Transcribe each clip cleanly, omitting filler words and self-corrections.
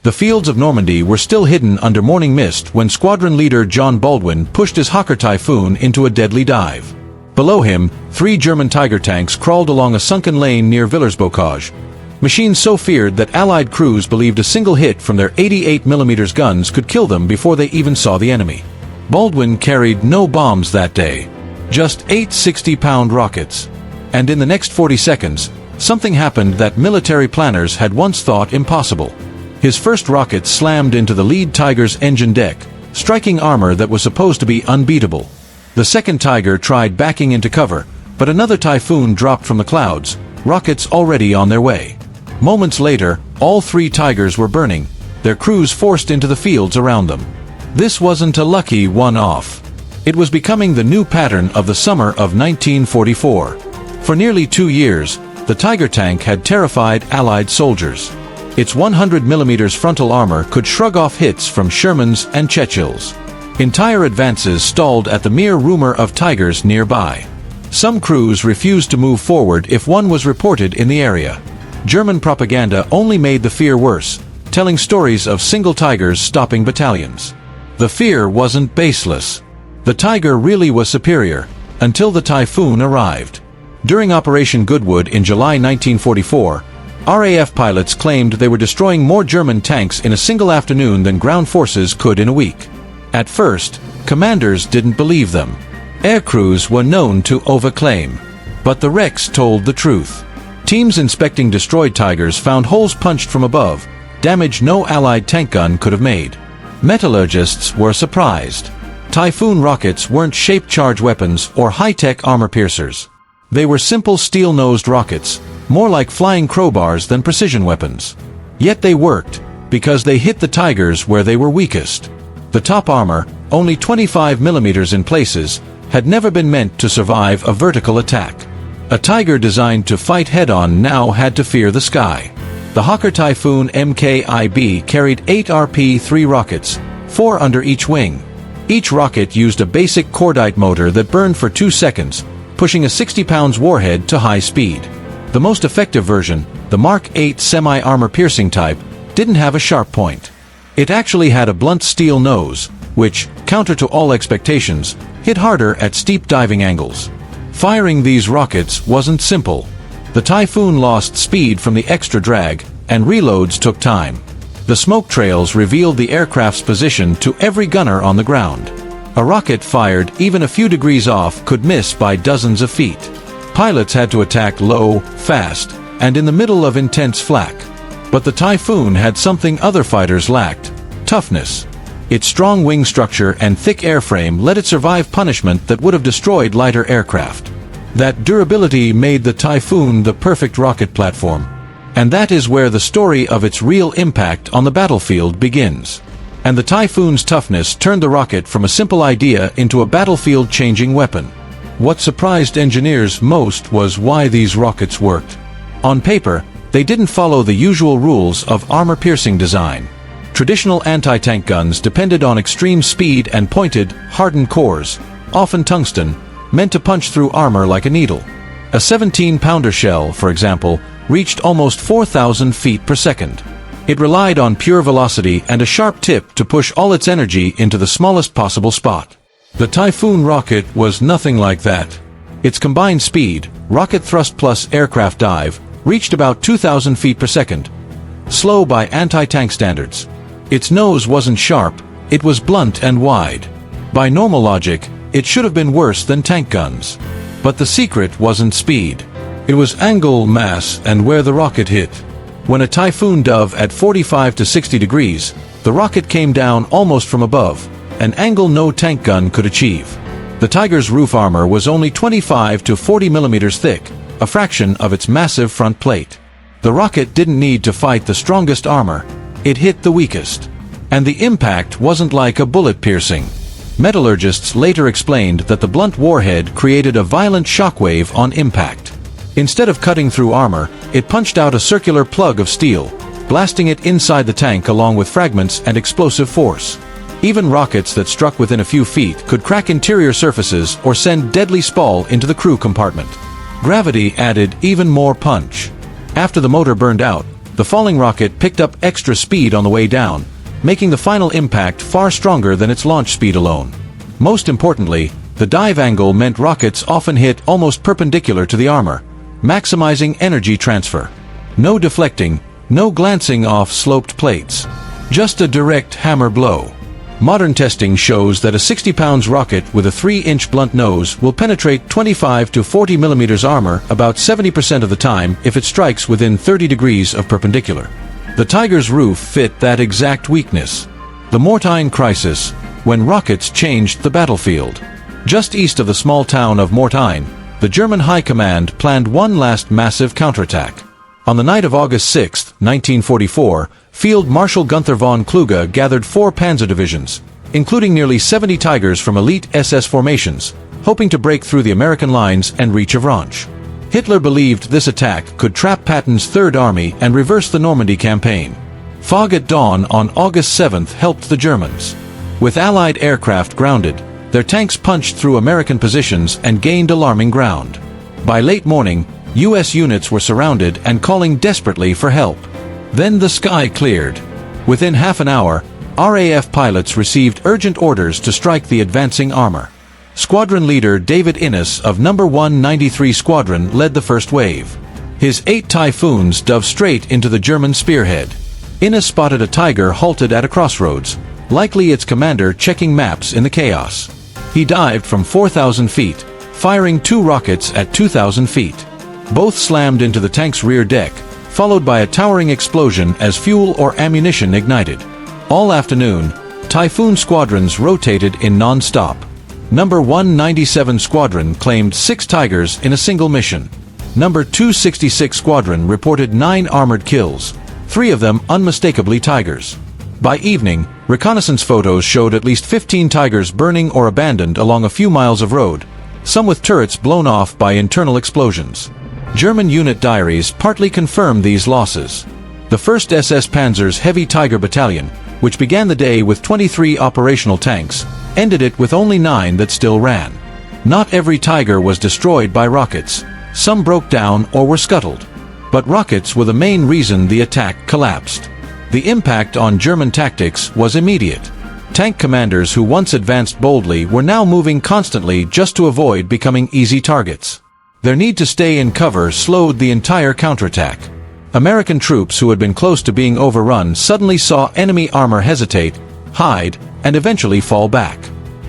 The fields of Normandy were still hidden under morning mist when squadron leader John Baldwin pushed his Hawker Typhoon into a deadly dive. Below him, 3 German Tiger tanks crawled along a sunken lane near Villers-Bocage. Machines so feared that Allied crews believed a single hit from their 88mm guns could kill them before they even saw the enemy. Baldwin carried no bombs that day, just 8 60-pound rockets. And in the next 40 seconds, something happened that military planners had once thought impossible. His first rocket slammed into the lead Tiger's engine deck, striking armor that was supposed to be unbeatable. The second Tiger tried backing into cover, but another Typhoon dropped from the clouds, rockets already on their way. Moments later, all 3 Tigers were burning, their crews forced into the fields around them. This wasn't a lucky one-off. It was becoming the new pattern of the summer of 1944. For nearly 2 years, the Tiger tank had terrified Allied soldiers. Its 100mm frontal armor could shrug off hits from Shermans and Churchills. Entire advances stalled at the mere rumor of Tigers nearby. Some crews refused to move forward if one was reported in the area. German propaganda only made the fear worse, telling stories of single Tigers stopping battalions. The fear wasn't baseless. The Tiger really was superior, until the Typhoon arrived. During Operation Goodwood in July 1944, RAF pilots claimed they were destroying more German tanks in a single afternoon than ground forces could in a week. At first, commanders didn't believe them. Air crews were known to overclaim. But the wrecks told the truth. Teams inspecting destroyed Tigers found holes punched from above, damage no Allied tank gun could have made. Metallurgists were surprised. Typhoon rockets weren't shaped charge weapons or high-tech armor piercers. They were simple steel-nosed rockets, more like flying crowbars than precision weapons. Yet they worked, because they hit the Tigers where they were weakest. The top armor, only 25mm in places, had never been meant to survive a vertical attack. A Tiger designed to fight head-on now had to fear the sky. The Hawker Typhoon MKIB carried 8 RP-3 rockets, 4 under each wing. Each rocket used a basic cordite motor that burned for 2 seconds, pushing a 60-pound warhead to high speed. The most effective version, the Mark 8 semi-armor piercing type, didn't have a sharp point. It actually had a blunt steel nose, which, counter to all expectations, hit harder at steep diving angles. Firing these rockets wasn't simple. The Typhoon lost speed from the extra drag, and reloads took time. The smoke trails revealed the aircraft's position to every gunner on the ground. A rocket fired even a few degrees off could miss by dozens of feet. Pilots had to attack low, fast, and in the middle of intense flak. But the Typhoon had something other fighters lacked: toughness. Its strong wing structure and thick airframe let it survive punishment that would have destroyed lighter aircraft. That durability made the Typhoon the perfect rocket platform. And that is where the story of its real impact on the battlefield begins. And the Typhoon's toughness turned the rocket from a simple idea into a battlefield-changing weapon. What surprised engineers most was why these rockets worked. On paper, they didn't follow the usual rules of armor-piercing design. Traditional anti-tank guns depended on extreme speed and pointed, hardened cores, often tungsten, meant to punch through armor like a needle. A 17-pounder shell, for example, reached almost 4,000 feet per second. It relied on pure velocity and a sharp tip to push all its energy into the smallest possible spot. The Typhoon rocket was nothing like that. Its combined speed, rocket thrust plus aircraft dive, reached about 2,000 feet per second, slow by anti-tank standards. Its nose wasn't sharp, it was blunt and wide. By normal logic, it should have been worse than tank guns. But the secret wasn't speed. It was angle, mass, and where the rocket hit. When a Typhoon dove at 45 to 60 degrees, the rocket came down almost from above, an angle no tank gun could achieve. The Tiger's roof armor was only 25 to 40 millimeters thick, a fraction of its massive front plate. The rocket didn't need to fight the strongest armor, it hit the weakest. And the impact wasn't like a bullet piercing. Metallurgists later explained that the blunt warhead created a violent shockwave on impact. Instead of cutting through armor, it punched out a circular plug of steel, blasting it inside the tank along with fragments and explosive force. Even rockets that struck within a few feet could crack interior surfaces or send deadly spall into the crew compartment. Gravity added even more punch. After the motor burned out, The falling rocket picked up extra speed on the way down, making the final impact far stronger than its launch speed alone. Most importantly, the dive angle meant rockets often hit almost perpendicular to the armor, maximizing energy transfer. No deflecting, no glancing off sloped plates. Just a direct hammer blow. Modern testing shows that a 60 pounds rocket with a 3-inch blunt nose will penetrate 25 to 40 millimeters armor about 70% of the time if it strikes within 30 degrees of perpendicular. The Tiger's roof fit that exact weakness. The Mortain crisis, when rockets changed the battlefield. Just east of the small town of Mortain, the German High Command planned one last massive counterattack. On the night of August 6, 1944, Field Marshal Gunther von Kluge gathered 4 panzer divisions, including nearly 70 Tigers from elite SS formations, hoping to break through the American lines and reach Avranches. Hitler believed this attack could trap Patton's Third Army and reverse the Normandy campaign. Fog at dawn on August 7 helped the Germans. With Allied aircraft grounded, their tanks punched through American positions and gained alarming ground. By late morning, U.S. units were surrounded and calling desperately for help. Then the sky cleared. Within half an hour, RAF pilots received urgent orders to strike the advancing armor. Squadron leader David Innes of No. 193 Squadron led the first wave. His 8 Typhoons dove straight into the German spearhead. Innes spotted a Tiger halted at a crossroads, likely its commander checking maps in the chaos. He dived from 4,000 feet, firing 2 rockets at 2,000 feet. Both slammed into the tank's rear deck, followed by a towering explosion as fuel or ammunition ignited. All afternoon, Typhoon squadrons rotated in non-stop. No. 197 Squadron claimed 6 Tigers in a single mission. No. 266 Squadron reported 9 armored kills, 3 of them unmistakably Tigers. By evening, reconnaissance photos showed at least 15 Tigers burning or abandoned along a few miles of road, some with turrets blown off by internal explosions. German unit diaries partly confirm these losses. The 1st SS Panzer's Heavy Tiger Battalion, which began the day with 23 operational tanks, ended it with only 9 that still ran. Not every Tiger was destroyed by rockets. Some broke down or were scuttled. But rockets were the main reason the attack collapsed. The impact on German tactics was immediate. Tank commanders who once advanced boldly were now moving constantly just to avoid becoming easy targets. Their need to stay in cover slowed the entire counterattack. American troops who had been close to being overrun suddenly saw enemy armor hesitate, hide, and eventually fall back.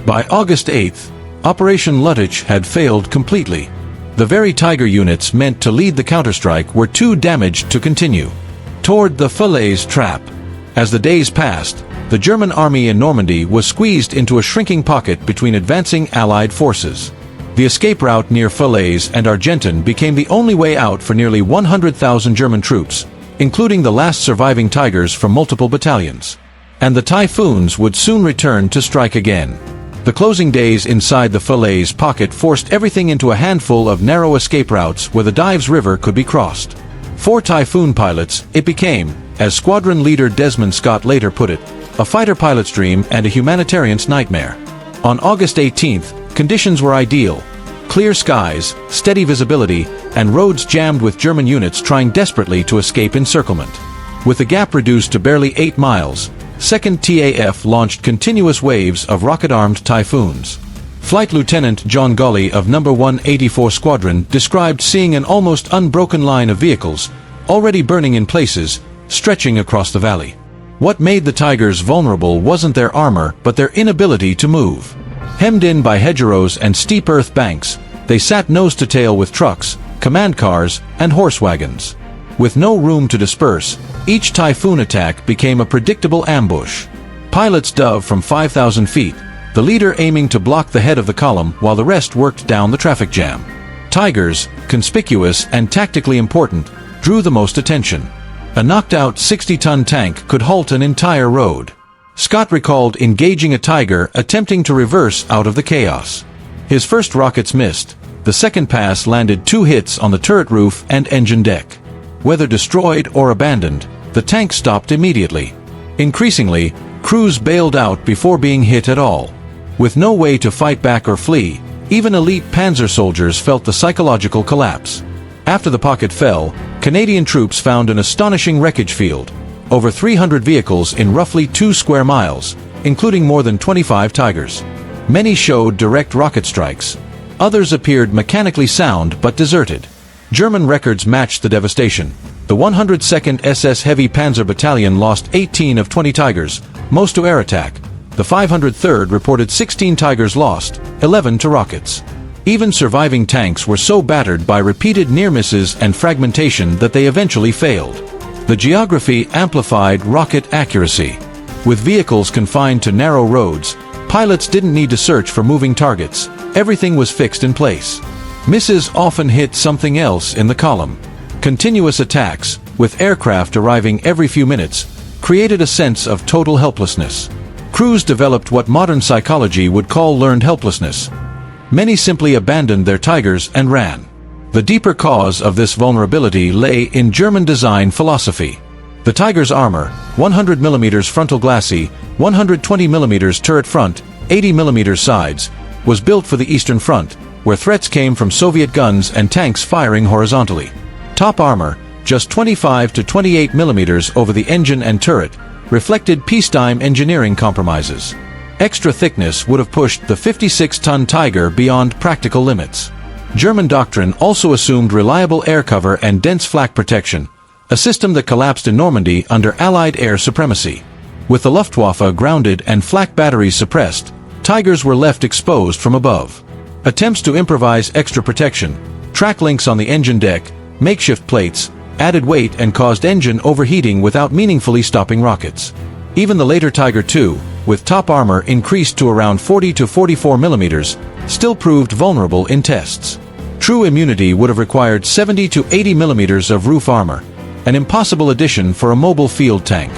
By August 8, Operation Luttich had failed completely. The very Tiger units meant to lead the counterstrike were too damaged to continue. Toward the Falaise trap. As the days passed, the German army in Normandy was squeezed into a shrinking pocket between advancing Allied forces. The escape route near Falaise and Argentan became the only way out for nearly 100,000 German troops, including the last surviving Tigers from multiple battalions. And the Typhoons would soon return to strike again. The closing days inside the Falaise pocket forced everything into a handful of narrow escape routes where the Dives River could be crossed. For Typhoon pilots, it became, as squadron leader Desmond Scott later put it, a fighter pilot's dream and a humanitarian's nightmare. On August 18th, conditions were ideal. Clear skies, steady visibility, and roads jammed with German units trying desperately to escape encirclement. With the gap reduced to barely 8 miles, 2nd TAF launched continuous waves of rocket-armed Typhoons. Flight Lieutenant John Gawley of No. 184 Squadron described seeing an almost unbroken line of vehicles, already burning in places, stretching across the valley. What made the Tigers vulnerable wasn't their armor but their inability to move. Hemmed in by hedgerows and steep earth banks, they sat nose to tail with trucks, command cars, and horse wagons. With no room to disperse, each Typhoon attack became a predictable ambush. Pilots dove from 5,000 feet, the leader aiming to block the head of the column while the rest worked down the traffic jam. Tigers, conspicuous and tactically important, drew the most attention. A knocked-out 60-ton tank could halt an entire road. Scott recalled engaging a Tiger attempting to reverse out of the chaos. His first rockets missed. The second pass landed 2 hits on the turret roof and engine deck. Whether destroyed or abandoned, the tank stopped immediately. Increasingly, crews bailed out before being hit at all. With no way to fight back or flee, even elite panzer soldiers felt the psychological collapse. After the pocket fell, Canadian troops found an astonishing wreckage field, over 300 vehicles in roughly 2 square miles, including more than 25 Tigers. Many showed direct rocket strikes. Others appeared mechanically sound but deserted. German records matched the devastation. The 102nd SS Heavy Panzer Battalion lost 18 of 20 Tigers, most to air attack. The 503rd reported 16 Tigers lost, 11 to rockets. Even surviving tanks were so battered by repeated near misses and fragmentation that they eventually failed. The geography amplified rocket accuracy. With vehicles confined to narrow roads, pilots didn't need to search for moving targets. Everything was fixed in place. Misses often hit something else in the column. Continuous attacks, with aircraft arriving every few minutes, created a sense of total helplessness. Crews developed what modern psychology would call learned helplessness. Many simply abandoned their Tigers and ran. The deeper cause of this vulnerability lay in German design philosophy. The Tiger's armor, 100 mm frontal glacis, 120 mm turret front, 80 mm sides, was built for the Eastern Front, where threats came from Soviet guns and tanks firing horizontally. Top armor, just 25 to 28 mm over the engine and turret, reflected peacetime engineering compromises. Extra thickness would have pushed the 56-ton Tiger beyond practical limits. German doctrine also assumed reliable air cover and dense flak protection, a system that collapsed in Normandy under Allied air supremacy. With the Luftwaffe grounded and flak batteries suppressed, Tigers were left exposed from above. Attempts to improvise extra protection, track links on the engine deck, makeshift plates, added weight and caused engine overheating without meaningfully stopping rockets. Even the later Tiger II, with top armor increased to around 40 to 44 mm, still proved vulnerable in tests. True immunity would have required 70 to 80 mm of roof armor, an impossible addition for a mobile field tank.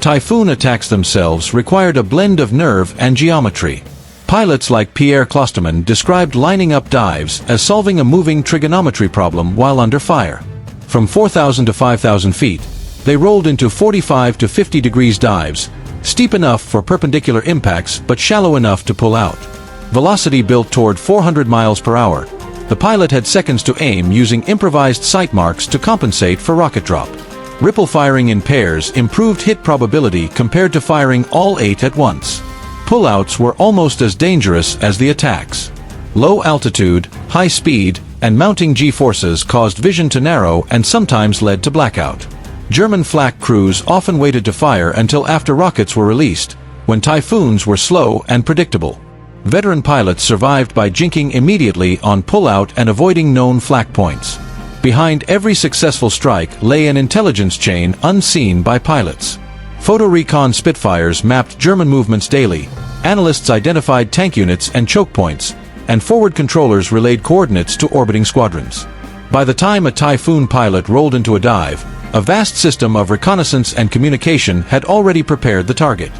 Typhoon attacks themselves required a blend of nerve and geometry. Pilots like Pierre Clostermann described lining up dives as solving a moving trigonometry problem while under fire. From 4,000 to 5,000 feet, they rolled into 45 to 50 degrees dives, steep enough for perpendicular impacts but shallow enough to pull out. Velocity built toward 400 miles per hour. The pilot had seconds to aim using improvised sight marks to compensate for rocket drop. Ripple firing in pairs improved hit probability compared to firing all 8 at once. Pullouts were almost as dangerous as the attacks. Low altitude, high speed, and mounting G-forces caused vision to narrow and sometimes led to blackout. German flak crews often waited to fire until after rockets were released, when Typhoons were slow and predictable. Veteran pilots survived by jinking immediately on pullout and avoiding known flak points. Behind every successful strike lay an intelligence chain unseen by pilots. Photo recon Spitfires mapped German movements daily, analysts identified tank units and choke points, and forward controllers relayed coordinates to orbiting squadrons. By the time a Typhoon pilot rolled into a dive, a vast system of reconnaissance and communication had already prepared the target.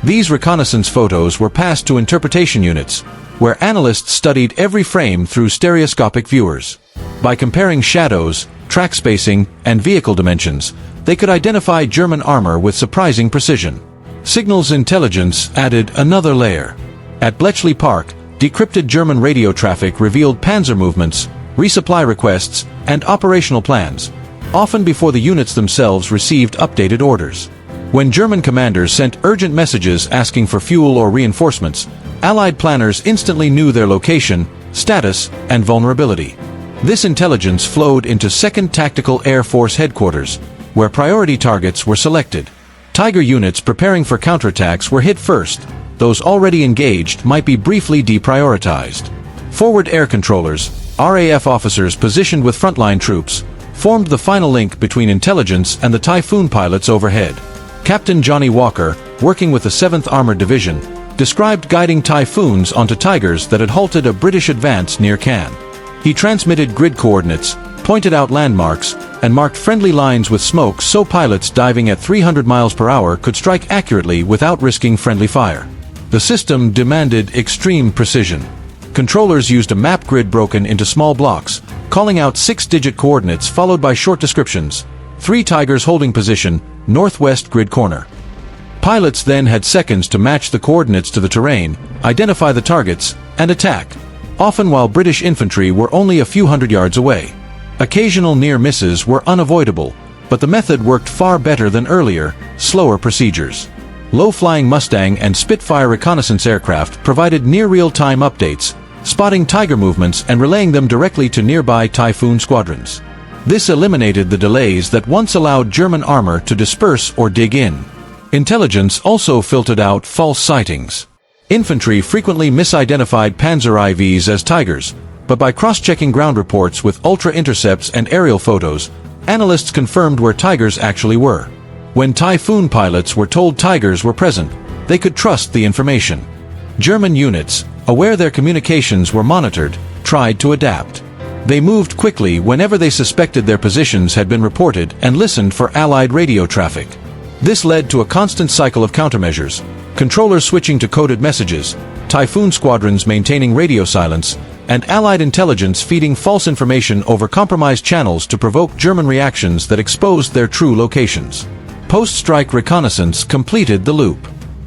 These reconnaissance photos were passed to interpretation units, where analysts studied every frame through stereoscopic viewers. By comparing shadows, track spacing, and vehicle dimensions, they could identify German armor with surprising precision. Signals intelligence added another layer. At Bletchley Park, decrypted German radio traffic revealed panzer movements, resupply requests, and operational plans, often before the units themselves received updated orders. When German commanders sent urgent messages asking for fuel or reinforcements, Allied planners instantly knew their location, status, and vulnerability. This intelligence flowed into 2nd Tactical Air Force headquarters, where priority targets were selected. Tiger units preparing for counterattacks were hit first. Those already engaged might be briefly deprioritized. Forward air controllers, RAF officers positioned with frontline troops, formed the final link between intelligence and the Typhoon pilots overhead. Captain Johnny Walker, working with the 7th Armored Division, described guiding Typhoons onto Tigers that had halted a British advance near Cannes. He transmitted grid coordinates, pointed out landmarks, and marked friendly lines with smoke so pilots diving at 300 miles per hour could strike accurately without risking friendly fire. The system demanded extreme precision. Controllers used a map grid broken into small blocks, calling out 6-digit coordinates followed by short descriptions. 3 Tigers holding position, northwest grid corner. Pilots then had seconds to match the coordinates to the terrain, identify the targets, and attack, often while British infantry were only a few hundred yards away. Occasional near misses were unavoidable, but the method worked far better than earlier, slower procedures. Low-flying Mustang and Spitfire reconnaissance aircraft provided near real-time updates, spotting Tiger movements and relaying them directly to nearby Typhoon squadrons. This eliminated the delays that once allowed German armor to disperse or dig in. Intelligence also filtered out false sightings. Infantry frequently misidentified Panzer IVs as Tigers, but by cross-checking ground reports with ultra-intercepts and aerial photos, analysts confirmed where Tigers actually were. When Typhoon pilots were told Tigers were present, they could trust the information. German units, aware their communications were monitored, tried to adapt. They moved quickly whenever they suspected their positions had been reported and listened for Allied radio traffic. This led to a constant cycle of countermeasures, controllers switching to coded messages, Typhoon squadrons maintaining radio silence, and Allied intelligence feeding false information over compromised channels to provoke German reactions that exposed their true locations. Post-strike reconnaissance completed the loop.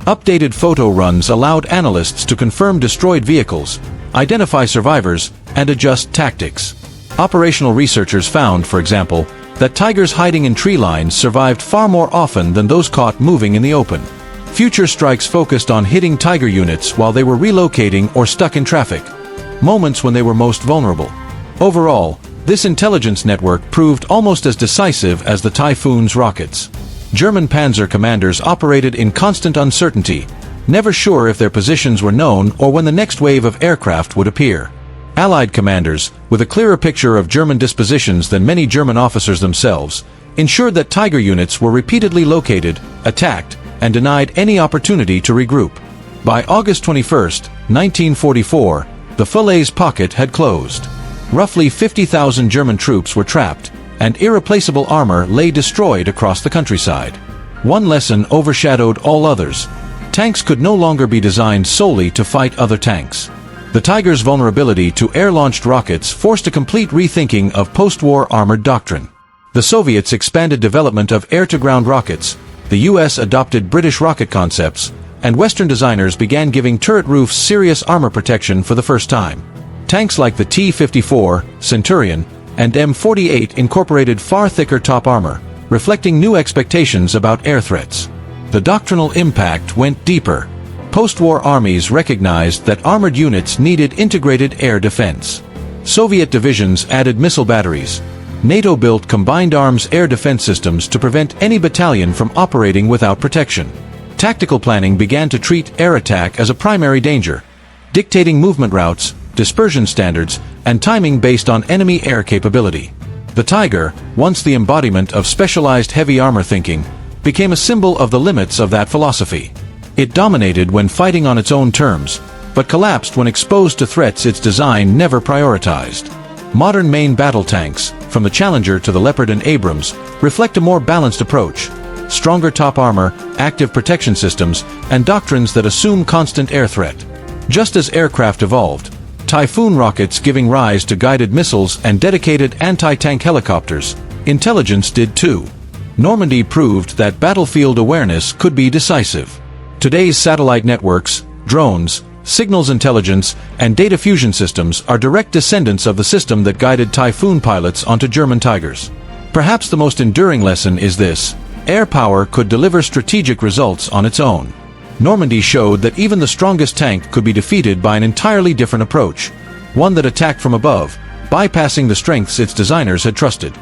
Updated photo runs allowed analysts to confirm destroyed vehicles, identify survivors, and adjust tactics. Operational researchers found, for example, that Tigers hiding in tree lines survived far more often than those caught moving in the open. Future strikes focused on hitting Tiger units while they were relocating or stuck in traffic, moments when they were most vulnerable. Overall, this intelligence network proved almost as decisive as the Typhoon's rockets. German panzer commanders operated in constant uncertainty, never sure if their positions were known or when the next wave of aircraft would appear. Allied commanders, with a clearer picture of German dispositions than many German officers themselves, ensured that Tiger units were repeatedly located, attacked, and denied any opportunity to regroup. By August 21, 1944, the Falaise pocket had closed. Roughly 50,000 German troops were trapped, and irreplaceable armor lay destroyed across the countryside. One lesson overshadowed all others. Tanks could no longer be designed solely to fight other tanks. The Tiger's vulnerability to air-launched rockets forced a complete rethinking of post-war armored doctrine. The Soviets expanded development of air-to-ground rockets, the US adopted British rocket concepts, and Western designers began giving turret roofs serious armor protection for the first time. Tanks like the T-54, Centurion, and M48 incorporated far thicker top armor, reflecting new expectations about air threats. The doctrinal impact went deeper. Post-war armies recognized that armored units needed integrated air defense. Soviet divisions added missile batteries. NATO built combined arms air defense systems to prevent any battalion from operating without protection. Tactical planning began to treat air attack as a primary danger, dictating movement routes, dispersion standards, and timing based on enemy air capability. The Tiger, once the embodiment of specialized heavy armor thinking, became a symbol of the limits of that philosophy. It dominated when fighting on its own terms, but collapsed when exposed to threats its design never prioritized. Modern main battle tanks, from the Challenger to the Leopard and Abrams, reflect a more balanced approach. Stronger top armor, active protection systems, and doctrines that assume constant air threat. Just as aircraft evolved, Typhoon rockets giving rise to guided missiles and dedicated anti-tank helicopters, intelligence did too. Normandy proved that battlefield awareness could be decisive. Today's satellite networks, drones, signals intelligence, and data fusion systems are direct descendants of the system that guided Typhoon pilots onto German Tigers. Perhaps the most enduring lesson is this: air power could deliver strategic results on its own. Normandy showed that even the strongest tank could be defeated by an entirely different approach, one that attacked from above, bypassing the strengths its designers had trusted.